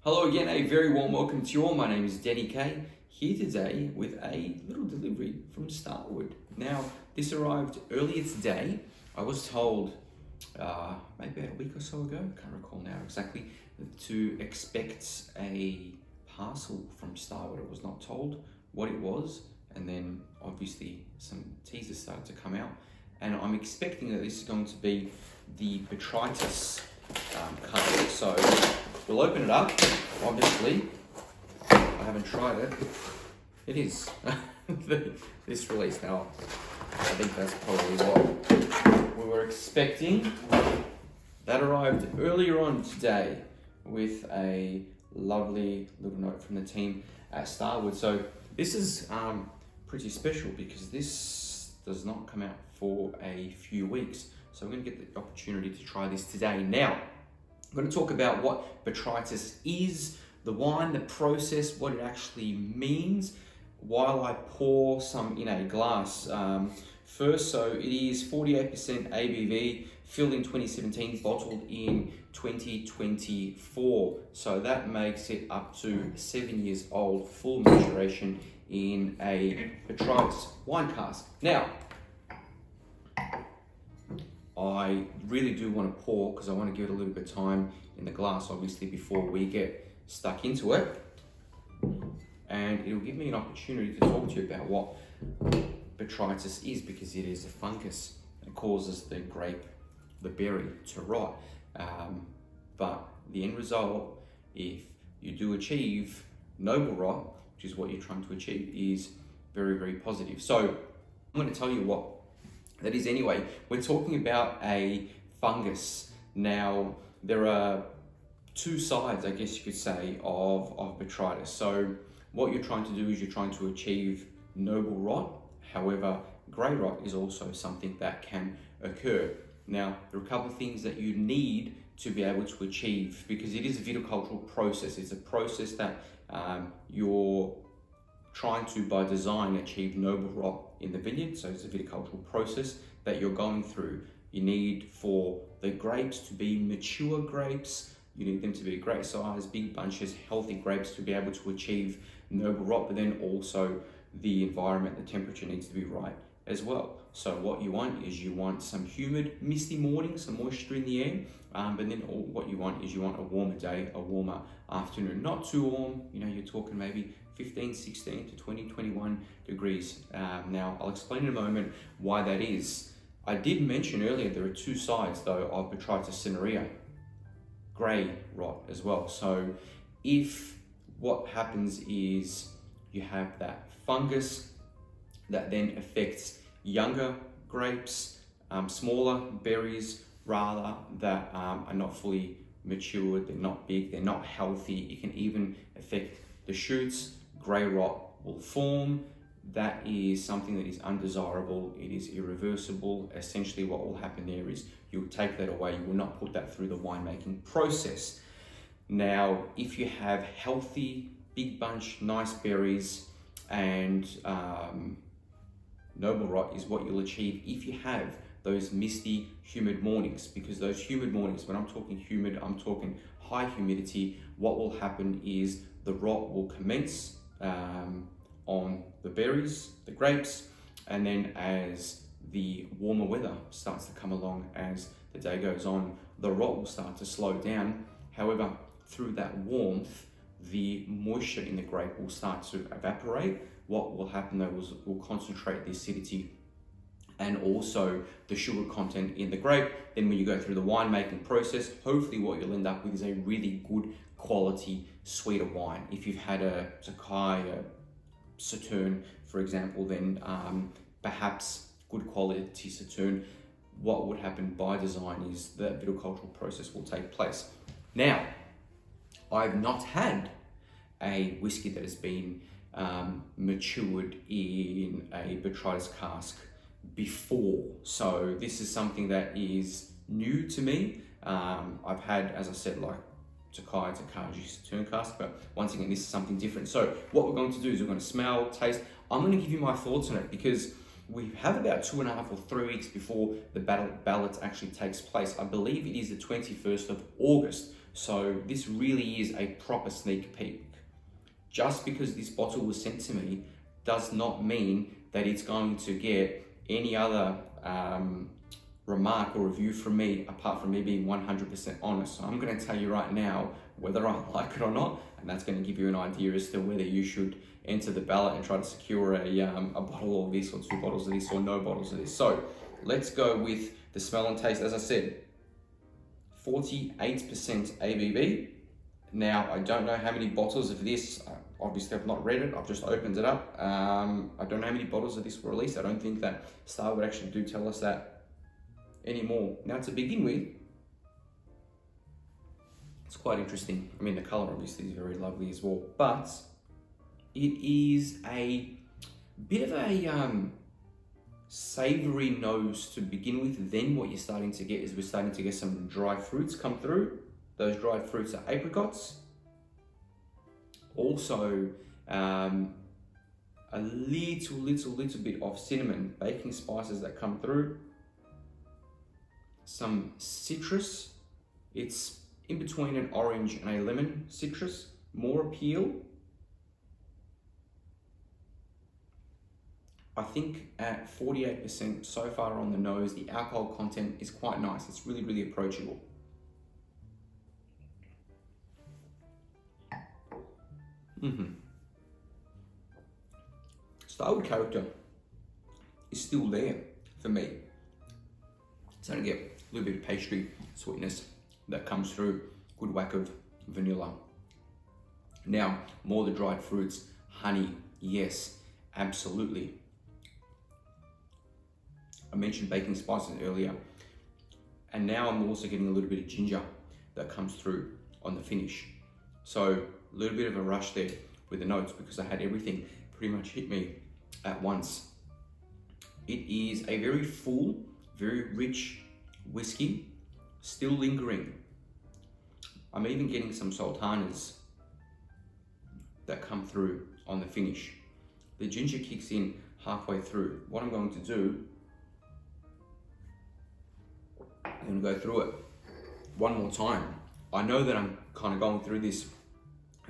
Hello again, a very warm welcome to you all. My name is Deni Kay, here today with a little delivery from Starward. Now, this arrived earlier today. I was told maybe about a week or so ago, I can't recall now exactly, to expect a parcel from Starward. I was not told what it was, and then obviously some teasers started to come out, and I'm expecting that this is going to be the Botrytis cask. So we'll open it up. Obviously, I haven't tried it. It is this release. Now, I think that's probably what we were expecting. That arrived earlier on today with a lovely little note from the team at Starwood. So this is pretty special because this does not come out for a few weeks. So I'm going to get the opportunity to try this today. Now, I'm going to talk about what Botrytis is, the wine, the process, what it actually means, while I pour some in a glass. First, so it is 48% ABV, filled in 2017, bottled in 2024. So that makes it up to 7 years old, full maturation in a Botrytis wine cask. Now, I really do want to pour because I want to give it a little bit of time in the glass, obviously, before we get stuck into it. And it'll give me an opportunity to talk to you about what Botrytis is, because it is a fungus that causes the grape, the berry, to rot. But the end result, if you do achieve noble rot, which is what you're trying to achieve, is very, very positive. So I'm going to tell you what that is anyway. We're talking about a fungus. Now, there are two sides, I guess you could say, of Botrytis. So what you're trying to do is you're trying to achieve noble rot. However, grey rot is also something that can occur. Now, there are a couple of things that you need to be able to achieve, because it is a viticultural process. It's a process that you're trying to, by design, achieve noble rot in the vineyard. So it's a viticultural process that you're going through. You need for the grapes to be mature grapes. You need them to be great size, big bunches, healthy grapes to be able to achieve noble rot, but then also the environment, the temperature needs to be right as well. So what you want is you want some humid, misty morning, some moisture in the air, but then what you want is you want a warmer day, a warmer afternoon. Not too warm, you're talking maybe 15, 16 to 20, 21 degrees. Now, I'll explain in a moment why that is. I did mention earlier there are two sides, though, of Botrytis cinerea, grey rot as well. So if what happens is you have that fungus that then affects younger grapes, smaller berries rather, that are not fully matured, they're not big, they're not healthy. It can even affect the shoots. Grey rot will form. That is something that is undesirable. It is irreversible. Essentially what will happen there is you'll take that away. You will not put that through the winemaking process. Now, if you have healthy, big bunch, nice berries, and noble rot is what you'll achieve if you have those misty, humid mornings. Because those humid mornings, when I'm talking humid, I'm talking high humidity. What will happen is the rot will commence on the berries, the grapes, and then as the warmer weather starts to come along, as the day goes on, the rot will start to slow down. However, through that warmth, the moisture in the grape will start to evaporate. What will happen though is we'll concentrate the acidity and also the sugar content in the grape. Then when you go through the winemaking process, hopefully what you'll end up with is a really good quality sweeter wine. If you've had a Sakai, a Sauterne, for example, then perhaps good quality Sauterne. What would happen by design is the viticultural process will take place. Now, I've not had a whiskey that has been matured in a Botrytis cask before. So this is something that is new to me. I've had, as I said, like Sakai, Takagi, Sauterne cask, but once again, this is something different. So what we're going to do is we're going to smell, taste. I'm going to give you my thoughts on it, because we have about 2.5 or 3 weeks before the ballot actually takes place. I believe it is the 21st of August. So this really is a proper sneak peek. Just because this bottle was sent to me does not mean that it's going to get any other remark or review from me apart from me being 100% honest. So I'm going to tell you right now whether I like it or not, and that's going to give you an idea as to whether you should enter the ballot and try to secure a bottle of this or 2 bottles of this or no bottles of this. So let's go with the smell and taste. As I said, 48% ABV. Now, I don't know how many bottles of this, obviously I've not read it, I've just opened it up. I don't know how many bottles of this were released. I don't think that Starward actually do tell us that anymore. Now, to begin with, it's quite interesting. I mean, the color obviously is very lovely as well, but it is a bit of a savory nose to begin with. Then what you're starting to get is we're starting to get some dried fruits come through. Those dried fruits are apricots. Also, a little bit of cinnamon, baking spices that come through. Some citrus. It's in between an orange and a lemon citrus. More appeal. I think at 48% so far on the nose, the alcohol content is quite nice. It's really, really approachable. Starward character is still there for me. So I get a little bit of pastry sweetness that comes through, good whack of vanilla. Now, more the dried fruits, honey, yes, absolutely. I mentioned baking spices earlier, and now I'm also getting a little bit of ginger that comes through on the finish. So a little bit of a rush there with the notes because I had everything pretty much hit me at once. It is a very full, very rich whiskey, still lingering. I'm even getting some sultanas that come through on the finish. The ginger kicks in halfway through. What I'm going to do, I'm going to go through it one more time. I know that I'm kind of going through this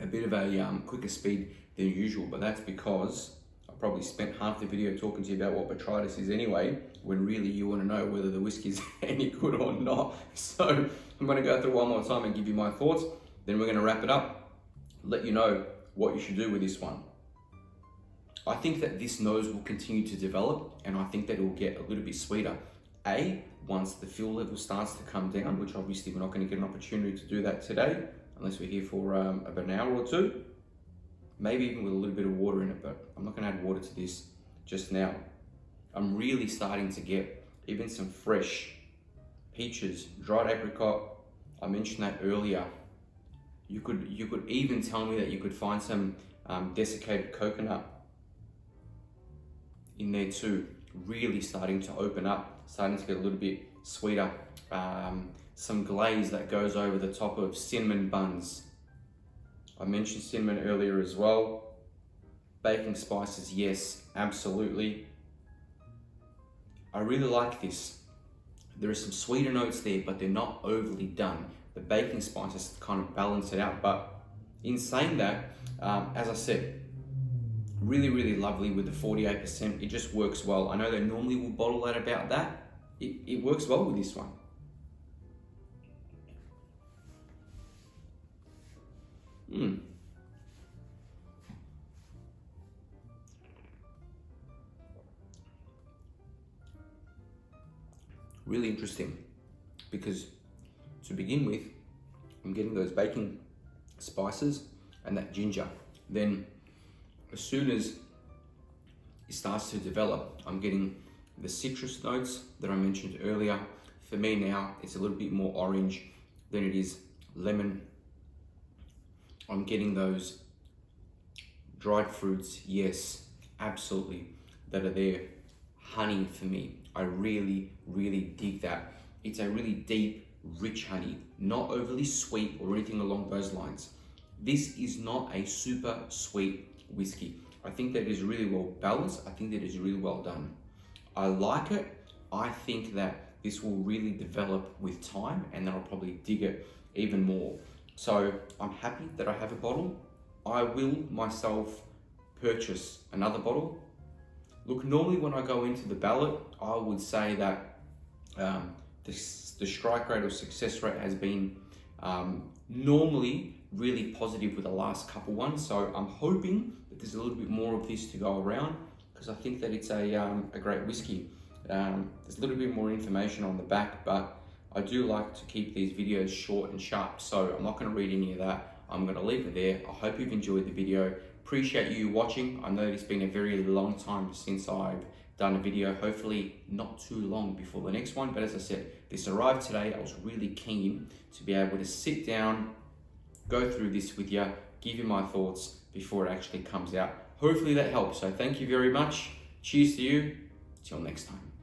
a bit of a quicker speed than usual, but that's because I probably spent half the video talking to you about what botrytis is anyway, when really you want to know whether the whiskey's any good or not. So I'm going to go through one more time and give you my thoughts, then we're going to wrap it up, let you know what you should do with this one. I think that this nose will continue to develop, and I think that it will get a little bit sweeter. Once the fuel level starts to come down, which obviously we're not going to get an opportunity to do that today, unless we're here for about an hour or two, maybe even with a little bit of water in it, but I'm not going to add water to this just now. I'm really starting to get even some fresh peaches, dried apricot. I mentioned that earlier. You could even tell me that you could find some desiccated coconut in there too. Really starting to open up, starting to get a little bit sweeter. Some glaze that goes over the top of cinnamon buns. I mentioned cinnamon earlier as well. Baking spices, yes, absolutely. I really like this. There are some sweeter notes there, but they're not overly done. The baking spices kind of balance it out, but in saying that, as I said, really, really lovely with the 48%. It just works well. I know they normally will bottle at about that. It works well with this one. Really interesting, because to begin with, I'm getting those baking spices and that ginger. Then as soon as it starts to develop, I'm getting the citrus notes that I mentioned earlier. For me now, it's a little bit more orange than it is lemon. I'm getting those dried fruits, yes, absolutely, that are there. Honey for me, I really, really dig that. It's a really deep, rich honey, not overly sweet or anything along those lines. This is not a super sweet whiskey. I think that it is really well balanced. I think that it is really well done. I like it. I think that this will really develop with time, and then I'll probably dig it even more. So I'm happy that I have a bottle. I will myself purchase another bottle. Look, normally when I go into the ballot, I would say that the strike rate or success rate has been normally really positive with the last couple ones. So I'm hoping that there's a little bit more of this to go around, because I think that it's a great whiskey. There's a little bit more information on the back, but I do like to keep these videos short and sharp, so I'm not going to read any of that. I'm going to leave it there. I hope you've enjoyed the video. Appreciate you watching. I know it's been a very long time since I've done a video, hopefully not too long before the next one, but as I said, this arrived today. I was really keen to be able to sit down, go through this with you, give you my thoughts before it actually comes out. Hopefully that helps. So thank you very much. Cheers to you. Till next time.